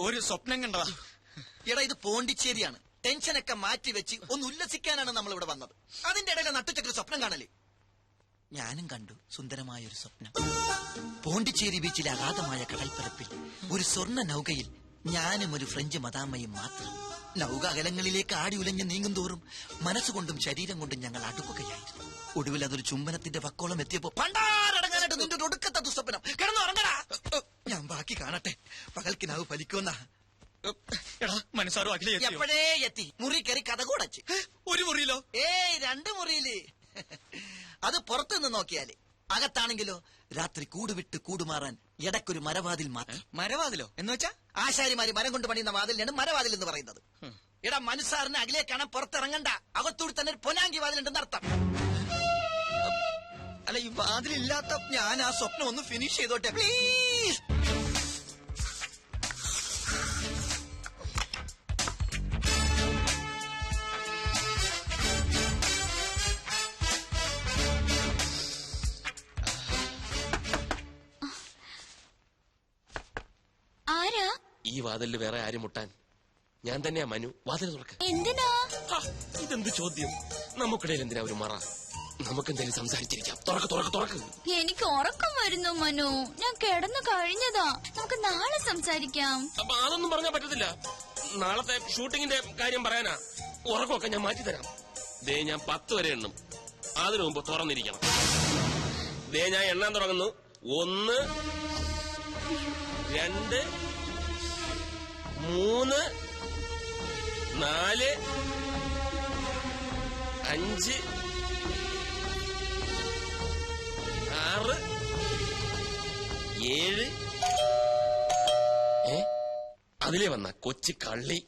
ഒരു സ്വപ്നം കണ്ടതാ. എടാ ഇത് പോണ്ടിച്ചേരിയാണ്. ടെൻഷനൊക്കെ മാറ്റി വെച്ച് ഒന്ന് ഉല്ലസിക്കാനാണ് നമ്മൾ ഇവിടെ വന്നത്. അതിന്റെ ഇടയിലെ നട്ടുച്ചക്കൊരു സ്വപ്നം കാണല്. ഞാനും കണ്ടു സുന്ദരമായൊരു സ്വപ്നം. പോണ്ടിച്ചേരി ബീച്ചിലെ അഗാധമായ കടൽപ്പരപ്പിൽ ഒരു സ്വർണ്ണ നൗകയിൽ ഞാനും ഒരു ഫ്രഞ്ച് മദാമ്മയും മാത്രം. നൗക അകലങ്ങളിലേക്ക് ആടി ഉലഞ്ഞ് നീങ്ങും തോറും മനസ്സുകൊണ്ടും ശരീരം കൊണ്ടും ഞങ്ങൾ അടുക്കുകയായിരുന്നു. ഒടുവിൽ അതൊരു ചുംബനത്തിന്റെ വക്കോളം എത്തിയപ്പോ പണ്ടാരടങ്ങാനായിട്ട് നിന്റെ ഒടുക്കത്തെ ദുസ്വപ്നം കിടന്നുറങ്ങടാ. ഞാൻ ബാക്കി കാണട്ടെ. പകൽക്കിനാവ് ഫലിക്കുമെന്നാ. എടാ മനസ്സാറോ അഖിലേ എപ്പോഴേ എത്തി. മുറി കയറി കഥ കൂടച്ച്. ഒരു മുറിയിലോ? 2 മുറിയില്. അത് പുറത്തുനിന്ന് നോക്കിയാല്. അകത്താണെങ്കിലോ രാത്രി കൂടുവിട്ട് കൂടുമാറാൻ ഇടയ്ക്കൊരു മരവാതിൽ മാത്രം. മരവാതിലോ എന്ന് വെച്ചാ? ആശാരിമാര് മരം കൊണ്ട് പണിയുന്ന വാതിലാണ് മരവാതിൽ എന്ന് പറയുന്നത്. എടാ മനസ്സാറിന് അഖിലേ കാണാൻ പുറത്തിറങ്ങണ്ട. അകത്തൂടി തന്നെ ഒരു പൊനാങ്കി വാതിലുണ്ടെന്ന് അർത്ഥം. അല്ല ഈ വാതിലില്ലാത്ത ഞാൻ ആ സ്വപ്നം ഒന്ന് ഫിനിഷ് ചെയ്തോട്ടെ പ്ലീസ്. ആരാ? ഈ വാതിലിൽ വേറെ ആരും മുട്ടാൻ? ഞാൻ തന്നെയാ മനു. വാതിൽ തുറക്ക. എന്തിനാ? ഇതെന്ത് ചോദ്യം? നമുക്കിടയിൽ എന്തിനാ ഒരു മറ? നമുക്കെന്തായാലും സംസാരിച്ചിരിക്കാം. തുറക്ക്. എനിക്ക് ഉറക്കം വരുന്നു മനു. ഞാൻ കിടന്നു കഴിഞ്ഞതാ. നമുക്ക് നാളെ സംസാരിക്കാം. അപ്പൊ അതൊന്നും പറഞ്ഞാൽ പറ്റത്തില്ല. നാളത്തെ ഷൂട്ടിങ്ങിന്റെ കാര്യം പറയാനാ. ഉറക്കമൊക്കെ ഞാൻ മാറ്റിത്തരാം. ദേ ഞാൻ 10 വരെ എണ്ണും. അതിനു മുമ്പ് തുറന്നിരിക്കണം. ദേ ഞാൻ എണ്ണാൻ തുടങ്ങുന്നു. 1 2 3 4 5 6 7 അതിലേ വന്ന കൊച്ചു കള്ളി.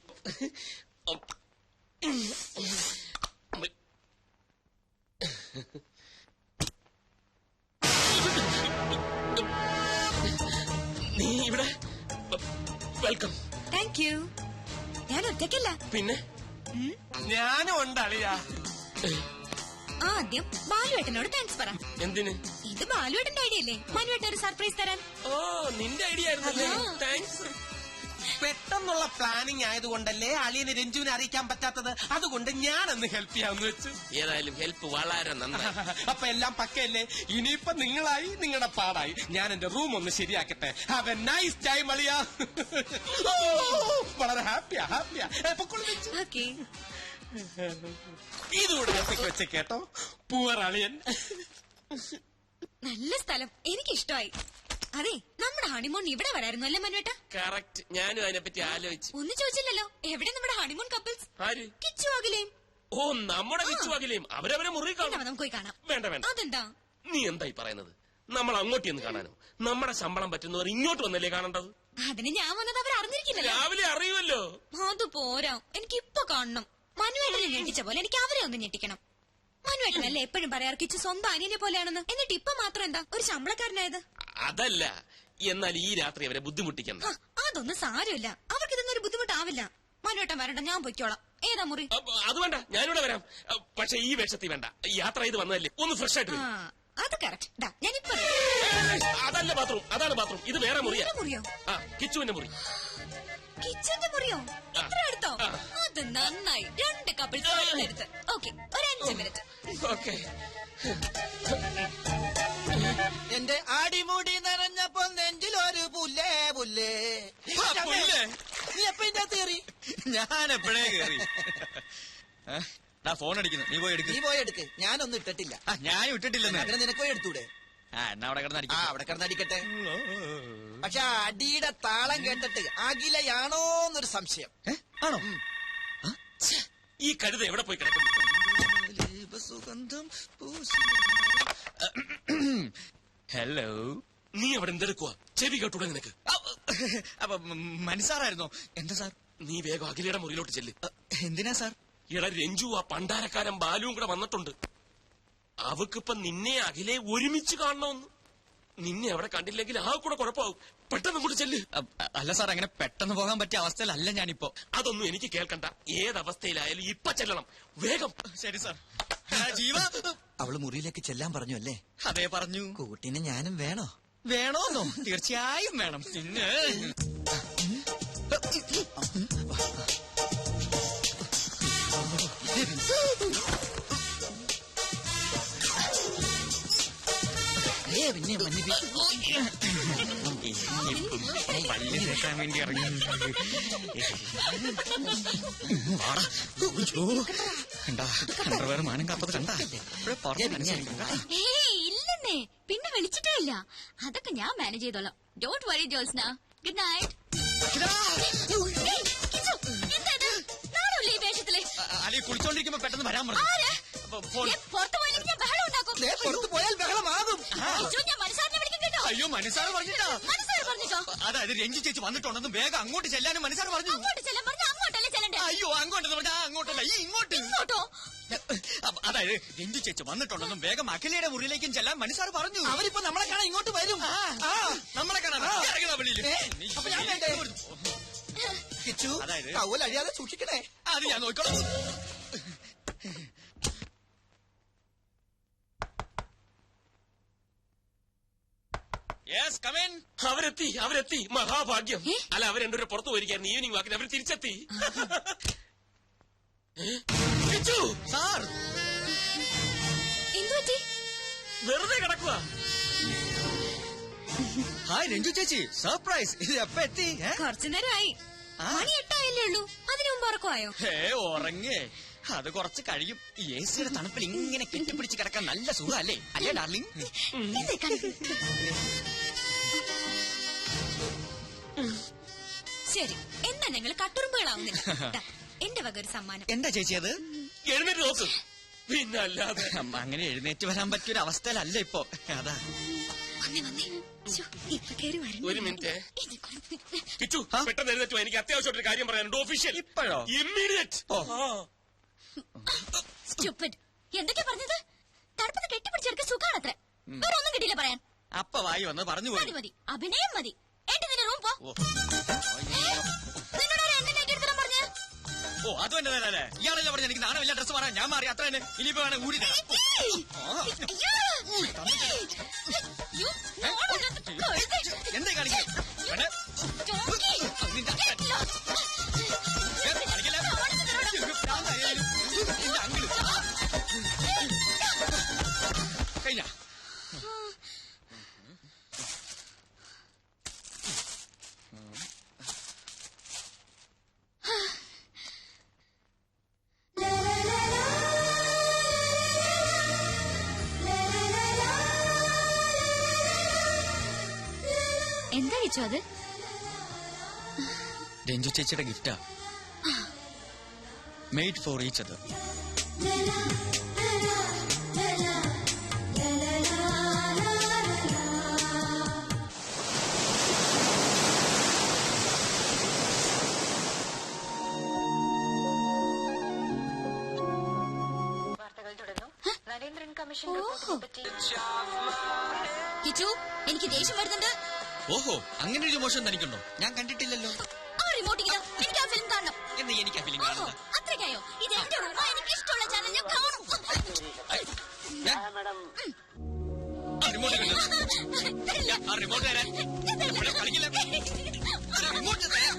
നീ ഇവിടെ? വെൽക്കം. Thank you. ഞാൻ ഒറ്റയ്ക്കല്ല. പിന്നെ ഞാനും ഉണ്ടളിയാ. ആദ്യം ബാലുവേട്ടനോട് താങ്ക്സ് പറ. എന്തിന്? ഇത് ബാലുവേട്ടന്റെ ഐഡിയ അല്ലേ മനുവേട്ടൻ ഒരു സർപ്രൈസ് തരാൻ? ഓ നിന്റെ ഐഡിയ ആയിരുന്നല്ലേ. താങ്ക്സ്. പെട്ടെന്നുള്ള പ്ലാനിങ് ആയതുകൊണ്ടല്ലേ അളിയനെ രഞ്ജുവിനെ അറിയിക്കാൻ പറ്റാത്തത്. അതുകൊണ്ട് ഞാനൊന്ന് ഹെൽപ്പ് ചെയ്യാമെന്ന് വെച്ചു. ഏതായാലും ഹെൽപ്പ് വളരെ നന്നായി. അപ്പൊ എല്ലാം പക്കയല്ലേ? ഇനിയിപ്പൊ നിങ്ങളായി, നിങ്ങളുടെ പാടായി. ഞാൻ എന്റെ റൂം ഒന്ന് ശരിയാക്കട്ടെ. ഹാവ് എ നൈസ് ടൈം അളിയാ. വളരെ ഹാപ്പിയാ. ഇതുകൂടെ വെച്ച കേട്ടോ. പൂവർ അളിയൻ. നല്ല സ്ഥലം. എനിക്കിഷ്ടമായി. അതെ നമ്മുടെ ഹണിമൂൺ ഇവിടെ വരായിരുന്നു അല്ലേ മനുവേട്ട? കറക്റ്റ്. ഞാനും അതിനെപ്പറ്റി ആലോചിച്ചു. ഒന്നും ചോദിച്ചില്ലല്ലോ. എവിടെ നമ്മുടെ ഹണിമൂൺ കപ്പിൾസ്? ആര്? കിച്ചു അഖിലയും. ഓ നമ്മുടെ കിച്ചു അഖിലയും. അവരവരെ മുറി കാണാം. നമുക്ക് പോയി കാണാം. വേണ്ട. അതെന്താ? നീ എന്തായി പറയുന്നത്? നമ്മൾ അങ്ങോട്ട് എന്ന് കാണാനോ? നമ്മുടെ ശമ്പളം പറ്റുന്നവർ ഇങ്ങോട്ട് വന്നല്ലേ കാണേണ്ടത്? അതിന് ഞാൻ വന്നത് അവർ അറിഞ്ഞിരിക്കില്ലല്ലോ. രാവിലെ അറിയുമല്ലോ. അത് പോരാ, എനിക്കിപ്പൊ കാണണം. മനുവേട്ടനെ ഞെട്ടിച്ച പോലെ എനിക്ക് അവരെ ഒന്ന് ഞെട്ടിക്കണം. മനുവേട്ടനല്ലേ എപ്പോഴും പറയാറ് കിച്ചു സ്വന്തം അനിയനെ പോലെയാണെന്ന്. എന്നിട്ട് ഇപ്പൊ മാത്രം എന്താ ഒരു ശമ്പളക്കാരനായത്? അതല്ല, എന്നാൽ ഈ രാത്രി അവരെ ബുദ്ധിമുട്ടിക്കണ്ട. അതൊന്നും സാരമില്ല. അവർക്ക് ഇതൊന്നും ഒരു ബുദ്ധിമുട്ടാവില്ല. മനുവേട്ടൻ വരണ്ട, ഞാൻ പൊയ്ക്കോളാം. ഏതാ മുറി? അത് വേണ്ട, ഞാനിവിടെ വരാം. പക്ഷെ ഈ വേഷത്തിൽ വേണ്ട. യാത്ര ചെയ്ത് വന്നതല്ലേ, ഒന്ന് ഫ്രഷ് ആയിട്ട്. അത് കറക്റ്റ്. ഞാനിപ്പോ അതല്ല ബാത്റൂം, അതാണ് ബാത്റൂം. ഇത് വേറെ മുറിയാ. മുറിയോ? കിച്ചുവിന്റെ മുറി. കിച്ചന്റെ മുറിയോ? ഇത്ര അടുത്തോ? അത് നന്നായി. 2 കപ്പിൾസ് എടുത്ത്. ഓക്കെ, ഒരു 5 മിനിറ്റ്. ഓക്കെ. എന്റെ അടിമുടി നിറഞ്ഞപ്പോ നെഞ്ചിലൊരു പുല്ലേ. നീ എപ്പ ഇതിന്റെ അകത്ത് കയറി? ഞാൻ എപ്പോഴേ കയറി. ഫോൺ അടിക്കുന്നു. നീ പോയി എടുക്ക്. ഞാനൊന്നും ഇട്ടിട്ടില്ല. ഞാനും ഇട്ടിട്ടില്ലെന്ന്. പിന്നെ നിനക്ക് പോയി എടുത്തൂടെ? എന്നാ അവിടെ കിടന്നടിക്കട്ടെ. പക്ഷെ അടിയുടെ താളം കേട്ടിട്ട് അഖിലയാണോന്നൊരു സംശയം. ആണോ? ഈ കഴുത എവിടെ പോയി കിടക്കും? ഹലോ, നീ അവിടെ എന്തെടുക്കുക? ചെവി കേട്ടൂടെ നിനക്ക്? അപ്പൊ മനസ്സാറായിരുന്നോ? എന്താ സാർ? നീ വേഗം അഖിലയുടെ മുറിയിലോട്ട് ചെല്ല്. എന്തിനാ സാർ? ഇട രഞ്ജു ആ പണ്ടാരക്കാരൻ ബാലുവും കൂടെ വന്നിട്ടുണ്ട്. അവക്കിപ്പൊ നിന്നെ അഖിലെ ഒരുമിച്ച് കാണണമെന്ന്. നിന്നെ അവിടെ കണ്ടില്ലെങ്കിൽ ആ കൂടെ കുഴപ്പമാവും. പെട്ടെന്ന് കൂടെ ചെല്ല്. അല്ല സാർ, അങ്ങനെ പെട്ടെന്ന് പോകാൻ പറ്റിയ അവസ്ഥയിലല്ല ഞാനിപ്പോ. അതൊന്നും എനിക്ക് കേൾക്കണ്ട. ഏതവസ്ഥയിലായാലും ഇപ്പൊ ചെല്ലണം. വേഗം. ശരി സാർ. ജീവ, അവള് മുറിയിലേക്ക് ചെല്ലാൻ പറഞ്ഞു അല്ലേ? അതേ പറഞ്ഞു. കൂട്ടിന് ഞാനും വേണോ? വേണോന്നോ? തീർച്ചയായും വേണം. പിന്നെ പിന്നെ പല്ല് തേക്കാൻ വേണ്ടി ഇറങ്ങി അണ്ടർവെയർ മാനം കാപ്പത് കണ്ടാ ഇല്ലെന്നേ പിന്നെ വിളിച്ചിട്ടേ ഇല്ല. അതൊക്കെ ഞാൻ മാനേജ് ചെയ്തോളാം. Don't worry Jyotsna. Good night. ഈ വേഷത്തില് അല്ലെ കുളിച്ചോണ്ടിരിക്കുമ്പോ പെട്ടെന്ന് വരാൻ പറഞ്ഞു. പുറത്തു പോയില്ലെങ്കിൽ ഞാൻ ബഹളം ഉണ്ടാക്കും. പുറത്ത് പോയാൽ ബഹളമാകും. ഞാൻ മനസ്സാറിനെ വിളിക്കും കേട്ടോ. അയ്യോ മനസ്സാറ് പറഞ്ഞിട്ടാ. മനസ്സാറ് പറഞ്ഞിട്ടോ. അതായത് രഞ്ജി ചേച്ചി വന്നിട്ടുണ്ടെന്നും വേഗം അങ്ങോട്ട് ചെല്ലാനും മനസ്സാറ് പറഞ്ഞു. അങ്ങോട്ട് ചെല്ലാൻ പറഞ്ഞ അങ്ങോട്ടല്ലേ ചെല്ലണ്ടേ? അയ്യോ അങ്ങോട്ടെന്ന് പറഞ്ഞാ അങ്ങോട്ടല്ല ഈ ഇങ്ങോട്ട്. ഇങ്ങോട്ടോ? അതായത് രഞ്ജി ചേച്ചി വന്നിട്ടുണ്ടെന്നും വേഗം അഖിലയുടെ മുറിയിലേക്കും ചെല്ലാൻ മനസ്സാറ് പറഞ്ഞു. അവരിപ്പോ നമ്മളെ കാണാൻ ഇങ്ങോട്ട് വരും. നമ്മളെ കാണാൻ വെളിയിൽ. അപ്പൊ ഞാൻ വേണ്ടേ? കിച്ചു അതായത് ടവൽ അഴിയാതെ സൂക്ഷിക്കണേ. അത് ഞാൻ നോക്കിക്കോളാം. Yes come in. അവരെത്തി മഹാഭാഗ്യം. അല്ല അവർ രണ്ടുപേരും പുറത്തു പോയിരിക്കായിരുന്നു. ഈവനിങ് വാക്കിന് അവർ തിരിച്ചെത്തി. കിച്ചു സാർ എന്തുപറ്റി? വെറുതെ കിടക്കുക. ഹായ് രഞ്ജു ചേച്ചി. സർപ്രൈസ്. ഇത് എപ്പ എത്തി? കുറച്ചു നേരമായി. മണി 8 ആയില്ലേ ഉള്ളൂ. അതിനു മുമ്പ് ഉറക്കമായോ? ഉറങ്ങേ. അത് കുറച്ച് കഴിയും. ഈ എ സിയുടെ തണുപ്പിൽ ഇങ്ങനെ കെട്ടിപ്പിടിച്ച് കിടക്കാൻ നല്ല സുഖല്ലേ അല്ലേ ഡാർലിംഗ്? ശരി എന്നാ ഞങ്ങൾ കട്ടുറുമ്പുകളാവുന്നില്ല. എന്റെ വക ഒരു സമ്മാനം. എന്താ ചേച്ചി അത്? എഴുന്നേറ്റ് നോക്ക്. പിന്നല്ലാതെ അങ്ങനെ എഴുന്നേറ്റ് വരാൻ പറ്റിയൊരു അവസ്ഥയിലല്ല ഇപ്പൊ. അതാ ഒരു മിനിറ്റ്. കിച്ചു പെട്ടെന്ന് എഴുന്നേറ്റോ. എനിക്ക് അത്യാവശ്യമായിട്ടൊരു കാര്യം പറയാനുണ്ട്. ഒഫീഷ്യൽ. ഇപ്പോഴോ? ഇമ്മീഡിയറ്റ്. എന്തൊക്കെയാ പറഞ്ഞത്? തണുപ്പത്ത് കെട്ടിപ്പിടിച്ചെടുക്ക സുഖാണത്ര. വേറെ ഒന്നും കിട്ടിയില്ല പറയാൻ. അപ്പ വായി വന്ന് പറഞ്ഞു പോയി. മതി അഭിനയം മതി. എന്റെ നിന്റെ റൂം പോ. ഓ അത് തന്നെ. ഇയാളെല്ലാം പറഞ്ഞ എനിക്ക് നാണമില്ല ഡ്രസ് മാറാൻ. ഞാൻ മാറി അത്ര തന്നെ. ഇനിയിപ്പോ വേണം ഊരി തരാം. എന്താ കാണിക്കുന്നത്? കഴിഞ്ഞ എന്താ കിച്ചു അത്? രഞ്ജു ചേച്ചിയുടെ ഗിഫ്റ്റാ. Made for each other. Kichu എനിക്ക് ദേഷ്യം വരുന്നുണ്ട്. ഓഹോ അങ്ങനെ ഒരു മോശം തനിക്കുണ്ടോ? ഞാൻ കണ്ടിട്ടില്ലല്ലോ. ആ റിമോട്ട് എനിക്ക് ആ ഫിലിം കാണണം. എന്ന് എനിക്ക് ആ ഫിലിം കാണണ്ട. അത്രയ്ക്കായോ? ഇത് എന്റെ റൂമാ. എനിക്ക് ഇഷ്ടമുള്ള ചാനൽ ഞാൻ കാണും. റിമോട്ട് റിമോട്ട് തരാൻ കളിക്കില്ല. റിമോട്ട് തരാം.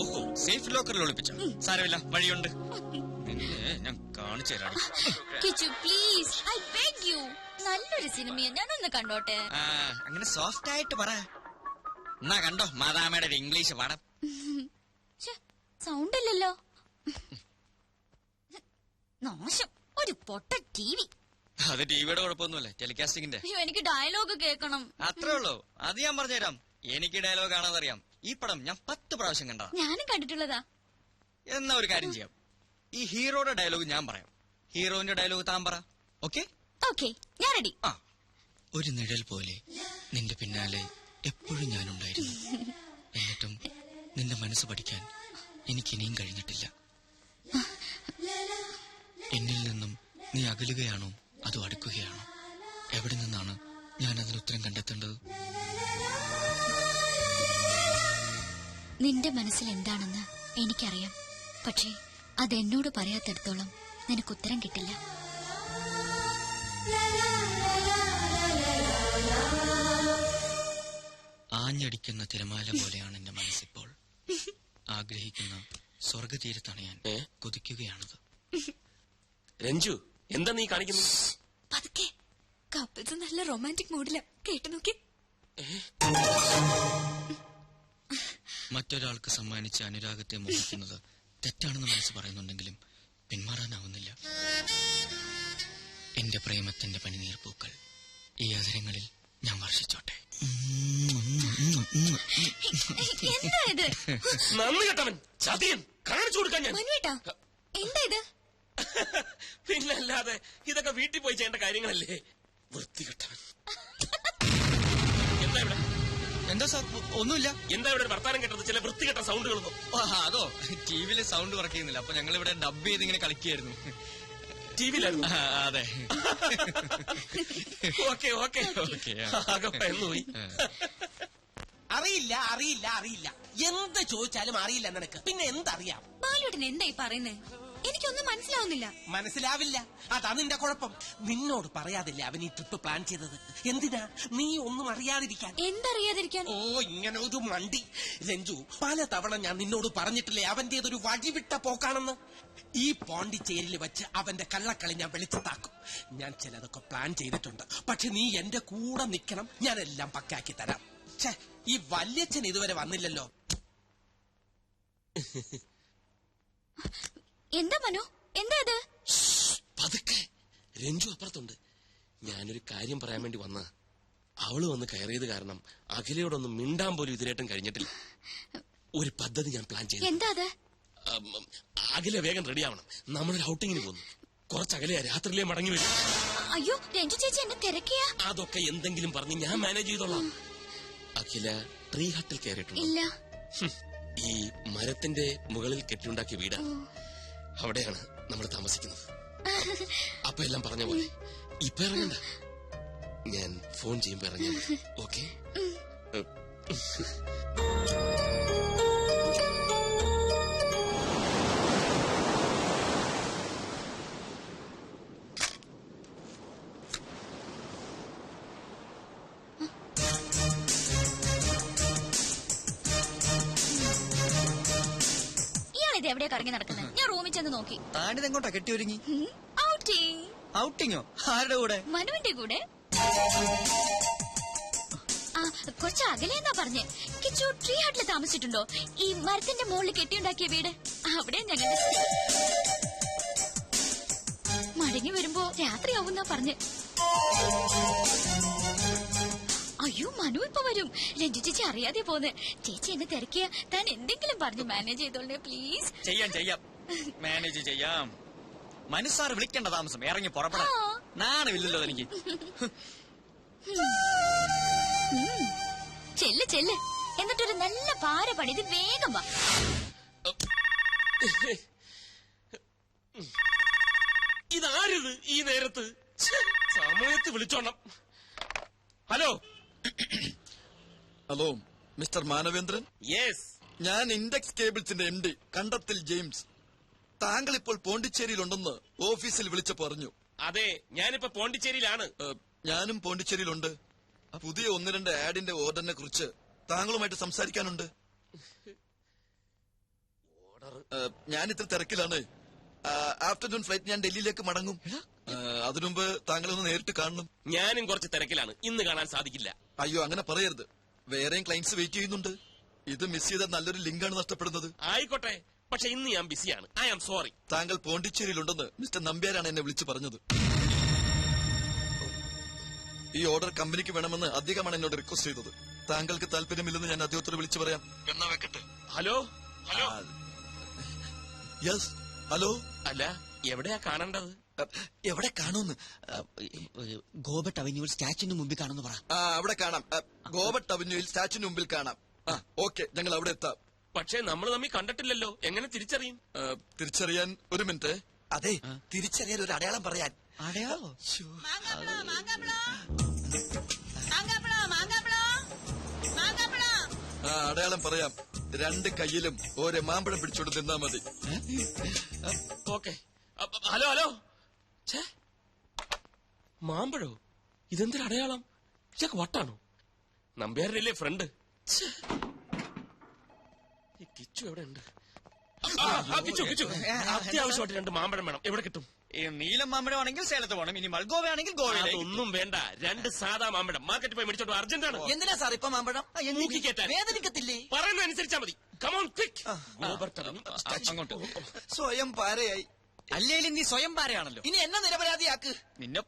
ഓഹോ സേഫ് ലോക്കറിൽ ഒളിപ്പിച്ച. സാരമില്ല വഴിയുണ്ട്. ഞാൻ കാണിച്ചു തരാം. Kichu please I beg you. നല്ലൊരു സിനിമയെ ഞാനൊന്ന് കണ്ടോട്ടെ. അങ്ങനെ സോഫ്റ്റ് ആയിട്ട് പറ. എന്നാ കണ്ടോ മാതാമയുടെ ഒരു ഇംഗ്ലീഷ് പടം. സൗണ്ട് ഇല്ലല്ലോ. നാശം ഒരു പൊട്ട ടിവി. അത് ടിവിയുടെ കുഴപ്പമൊന്നുമല്ല ടെലികാസ്റ്റിംഗിന്റെ. അയ്യോ എനിക്ക് ഡയലോഗ് കേൾക്കണം. അത്രേ ഉള്ളൂ. അത് ഞാൻ പറഞ്ഞുതരാം. എനിക്ക് ഡയലോഗ് കാണാതെ അറിയാം. ഈ പടം ഞാൻ 10 പ്രാവശ്യം കണ്ടതാ. ഞാനും കണ്ടിട്ടുള്ളതാ. എന്നാ ഒരു കാര്യം ചെയ്യാം. ഈ ഹീറോയുടെ ഡയലോഗ് ഞാൻ പറയാം. ഹീറോയിന്റെ ഡയലോഗ് താൻ പറ. ഓക്കെ? ഓക്കെ ഞാൻ റെഡി. ഒരു നിഴൽ പോലെ നിന്റെ പിന്നാലെ എപ്പോഴും ഞാനുണ്ടായിരുന്നു. എന്നിട്ടും നിന്റെ മനസ്സ് പഠിക്കാൻ എനിക്കിനിയും കഴിഞ്ഞിട്ടില്ല. എന്നിൽ നിന്നും നീ അകലുകയാണോ അതോ അടുക്കുകയാണോ? എവിടെ നിന്നാണ് ഞാൻ അതിന് ഉത്തരം കണ്ടെത്തേണ്ടത്? നിന്റെ മനസ്സിൽ എന്താണെന്ന് എനിക്കറിയാം. പക്ഷേ അതെന്നോട് പറയാത്തിടത്തോളം നിനക്ക് ഉത്തരം കിട്ടില്ല. ആഞ്ഞടിക്കുന്ന തിരമാല പോലെയാണ് എന്റെ മനസ്സിപ്പോൾ. ആഗ്രഹിക്കുന്ന സ്വർഗതീരത്തണയാൻ കൊതിക്കുകയാണത്. രഞ്ജു എന്താ നീ കാണിക്കുന്നത്? പതുക്കെ. കപ്പിൾസ് നല്ല റൊമാൻറ്റിക് മൂഡില. കേട്ടു നോക്കി. മറ്റൊരാൾക്ക് സമ്മാനിച്ച അനുരാഗത്തെ മോഹിക്കുന്നത് തെറ്റാണെന്ന് മനസ്സ് പറയുന്നുണ്ടെങ്കിലും പിന്മാറാനാവുന്നില്ല. എന്റെ പ്രേമത്തിന്റെ പനിനീർ പൂക്കൾ ഈ അവസരങ്ങളിൽ ഞാൻ വർഷിച്ചോട്ടെ. എന്താ ഇത്? നന്ദി കേട്ടവൻ ചതിയൻ കാണിച്ചു കൊടുക്കാൻ ഞാൻ. മനുവേട്ടാ, എന്താ ഇത്? പിന്നല്ലാതെ ഇതൊക്കെ വീട്ടിൽ പോയി ചെയ്യേണ്ട കാര്യങ്ങളല്ലേ. വൃത്തികെട്ടവൻ. എന്താ ഇവിടെ? എന്താ സാർ? ഒന്നുമില്ല. എന്താ ഇവിടെ വർത്താനം കേട്ടത്? ചില വൃത്തികെട്ട സൗണ്ടുകളൊന്നും. അതോ, ടിവിയിലെ സൗണ്ട് വർക്ക് ചെയ്യുന്നില്ല. അപ്പൊ ഞങ്ങൾ ഇവിടെ ഡബ് ചെയ്ത് ഇങ്ങനെ കളിക്കുകയായിരുന്നു. ടിവിയിലായിരുന്നു? അതെ. Okay okay. ആകെ പോയി. അറിയില്ല അറിയില്ല അറിയില്ല എന്ത് ചോദിച്ചാലും അറിയില്ല നിനക്ക്. പിന്നെ എന്തറിയാം? ബാലുവേട്ടൻ എന്തായി പറയുന്നേ? എനിക്കൊന്നും മനസ്സിലാവുന്നില്ല. മനസ്സിലാവില്ല, അതാ നിന്റെ കുഴപ്പം. നിന്നോട് പറയാതില്ലേ അവൻ ഈ ട്രിപ്പ് പ്ലാൻ ചെയ്തത്? എന്തിനാ? നീ ഒന്നും അറിയാതിരിക്കാൻ. എന്തറിയാതിരിക്കാൻ? ഓ, ഇങ്ങനെ ഒരു മണ്ടി. രഞ്ജു, പല തവണ ഞാൻ നിന്നോട് പറഞ്ഞിട്ടില്ലേ അവന്റേതൊരു വഴിവിട്ട പോക്കാണെന്ന്. ഈ പോണ്ടിച്ചേരിയിൽ വെച്ച് അവന്റെ കള്ളക്കളി ഞാൻ വെളിച്ചത്താക്കും. ഞാൻ ചിലതൊക്കെ പ്ലാൻ ചെയ്തിട്ടുണ്ട്. പക്ഷെ നീ എന്റെ കൂടെ നിൽക്കണം. ഞാനെല്ലാം പക്കാക്കി തരാം. ഛേ, ഈ വല്യച്ഛൻ ഇതുവരെ വന്നില്ലല്ലോ. എന്താ മനു? എന്താ ഇത്? പതുക്കെ. രഞ്ജു അപ്പുറത്തുണ്ട്. ഞാനൊരു കാര്യം പറയാൻ വേണ്ടി വന്ന അവള് വന്ന് കയറിയത് കാരണം അഖിലയോടൊന്നും മിണ്ടാൻ പോലും ഇതിലേട്ടും കഴിഞ്ഞിട്ടില്ല. ഒരു പദ്ധതി ഞാൻ പ്ലാൻ ചെയ്തു. എന്താ അത്? അഖില വേഗം റെഡിയാവണം. നമ്മളൊരു ഔട്ടിങ്ങിന് പോകുന്നു. കുറച്ചകലെയാ, രാത്രിയിലേ മടങ്ങി വരും. അയ്യോ, രഞ്ജു ചേച്ചി എന്നെ തിരക്കിയ. അതൊക്കെ എന്തെങ്കിലും പറഞ്ഞ് ഞാൻ മാനേജ് ചെയ്തോളാം. അഖില ട്രീ ഹട്ടിൽ കയറിയിട്ടുണ്ട്. ഇല്ല. ഈ മരത്തിന്റെ മുകളിൽ കെട്ടിയുണ്ടാക്കിയ വീടാ. അവിടെയാണ് നമ്മൾ താമസിക്കുന്നത്. അപ്പൊ എല്ലാം പറഞ്ഞ പോലെ ഇപ്പൊ ഇറങ്ങണ്ട. ഞാൻ ഫോൺ ചെയ്യുമ്പോ ഇറങ്ങി. ഓക്കെ? ഇയാളിത് എവിടെയാ കറങ്ങി നടക്കുന്നത്? ഞാൻ റൂമിൽ ചെന്ന് നോക്കി. താനിതെങ്ങോട്ടാ കെട്ടി ഒരുങ്ങി? ഔട്ടിങ്. ഔട്ടിങ്ങോ? ആരുടെ കൂടെ? മനുവിന്റെ കൂടെ. ആ, കുറച്ച് അകലെന്നാ പറഞ്ഞേ. കിച്ചു ട്രീ ഹട്ടിൽ താമസിച്ചിട്ടുണ്ടോ? ഈ മരത്തിന്റെ മുകളിൽ കെട്ടിയുണ്ടാക്കിയ വീട്. അവിടെ ഞങ്ങളുടെ മടങ്ങി വരുമ്പോ രാത്രിയാവുന്നാ പറഞ്ഞ്. അയ്യോ, മനു ഇപ്പൊ വരും. രഞ്ജു ചേച്ചി അറിയാതെ പോന്ന്. ചേച്ചി എന്നെ തിരക്കിയ താൻ എന്തെങ്കിലും പറഞ്ഞ് മാനേജ് ചെയ്തോളേ പ്ലീസ്. ചെയ്യാം മാനേജ് ചെയ്യാം. മനസ്സാറ് വിളിക്കേണ്ട താമസം. ഇറങ്ങി പുറപ്പെടാം. നാണമില്ലല്ലോ എനിക്ക്. ചെല്ല് എന്നിട്ടൊരു നല്ല പാര പണിത് വേഗം വാ. ഇതാരിത് ഈ നേരത്ത്? സമയത്ത് വിളിച്ചോണം. Hello hello, mister Manavendran. Yes, ഞാൻ ഇൻഡെക്സ് കേബിൾസിന്റെ MD കണ്ടത്തിൽ ജെയിംസ്. താങ്കൾ ഇപ്പോൾ പോണ്ടിച്ചേരിയിലുണ്ടെന്ന് ഓഫീസിൽ വിളിച്ചു പറഞ്ഞു. അതെ, ഞാനിപ്പോ പോണ്ടിച്ചേരിയിലാണ്. ഞാനും പോണ്ടിച്ചേരിയിലുണ്ട്. പുതിയ 1-2 ആഡിന്റെ ഓർഡറിനെ കുറിച്ച് താങ്കളുമായിട്ട് സംസാരിക്കാനുണ്ട്. ഞാൻ ഇത്ര തിരക്കിലാണ്. ആഫ്റ്റർനൂൺ ഫ്ലൈറ്റ് ഞാൻ ഡൽഹിയിലേക്ക് മടങ്ങും. അതിനുമുമ്പ് താങ്കളെ ഒന്ന് നേരിട്ട് കാണണം. ഞാനും കുറച്ച് തിരക്കിലാണ്. ഇന്ന് കാണാൻ സാധിക്കില്ല. അയ്യോ, അങ്ങനെ പറയരുത്. വേറെയും ക്ലയന്റ്സ് വെയിറ്റ് ചെയ്യുന്നുണ്ട്. ഇത് മിസ് ചെയ്താൽ നല്ലൊരു ലിങ്കാണ് നഷ്ടപ്പെടുന്നത്. ആയിക്കോട്ടെ, പക്ഷെ ഇന്ന് ഞാൻ ബിസിയാണ്. I am sorry. താങ്കൾ പോണ്ടിച്ചേരിയിലുണ്ടെന്ന് മിസ്റ്റർ നമ്പ്യാരാണ് എന്നെ വിളിച്ചു പറഞ്ഞത്. ഈ ഓർഡർ കമ്പനിക്ക് വേണമെന്ന് അദ്ദേഹമാണ് എന്നോട് റിക്വസ്റ്റ് ചെയ്തത്. താങ്കൾക്ക് താല്പര്യമില്ലെന്ന് ഞാൻ അദ്ദേഹത്തോട് വിളിച്ചു പറയാം. എന്നാ വെക്കട്ടെ. Hello hello. Yes, hello. അല്ല, എവിടെയാ കാണേണ്ടത്? എവിടെ കാണുമെന്ന്? ഗോബട്ട് അവന്യൂവിൽ സ്റ്റാച്യുവിന് മുമ്പിൽ കാണുന്നു പറ. അവിടെ കാണാം. ഗോബട്ട് അവന്യൂയിൽ സ്റ്റാച്യുവിന് മുമ്പിൽ കാണാം. ഓക്കെ, ഞങ്ങൾ അവിടെ എത്താം. പക്ഷേ നമ്മൾ തമ്മിൽ കണ്ടിട്ടില്ലല്ലോ. എങ്ങനെ തിരിച്ചറിയും? തിരിച്ചറിയാൻ ഒരു മിനിറ്റ്. അതെ, തിരിച്ചറിയാൻ ഒരു അടയാളം പറയാൻ. അടയാളോ? അടയാളം പറയാം. 2 കൈയിലും ഓരോ മാമ്പഴം പിടിച്ചോണ്ട് നിന്നാ മതി. ഓക്കെ. Hello hello. മാമ്പഴോ? ഇതെന്തൊരു അടയാളം? ഇതൊക്കെ വട്ടാണോ? നമ്പ്യാരല്ലേ ഫ്രണ്ട്? ഈ കിച്ചു എവിടെ ഉണ്ട്? കിച്ചു അത്യാവശ്യമായിട്ട് 2 മാമ്പഴം വേണം. എവിടെ കിട്ടും? നീലം മാമ്പഴമാണെങ്കിൽ സേലത്ത് പോകണം, ഇനി മൽഗോവയാണെങ്കിൽ ഗോവയിലേക്ക്. അതൊന്നും വേണ്ട, 2 സാധാ മാമ്പഴം മാർക്കറ്റ് പോയി മേടിച്ചോട്ട് അർജന്റാണ്. എന്തിനാ സാർ ഇപ്പൊ മാമ്പഴം? മൂക്കിക്കേറ്റാൻ. വേദനിക്കത്തില്ലേ? പറയുന്ന അനുസരിച്ചാ മതി. Come on quick. അങ്ങോട്ട്. സ്വയം പാരയായി. അല്ലേലും നീ സ്വയം പാരയാണല്ലോ. ഇനി എന്നെ നിരപരാധിയാക്ക്. നിന്നെ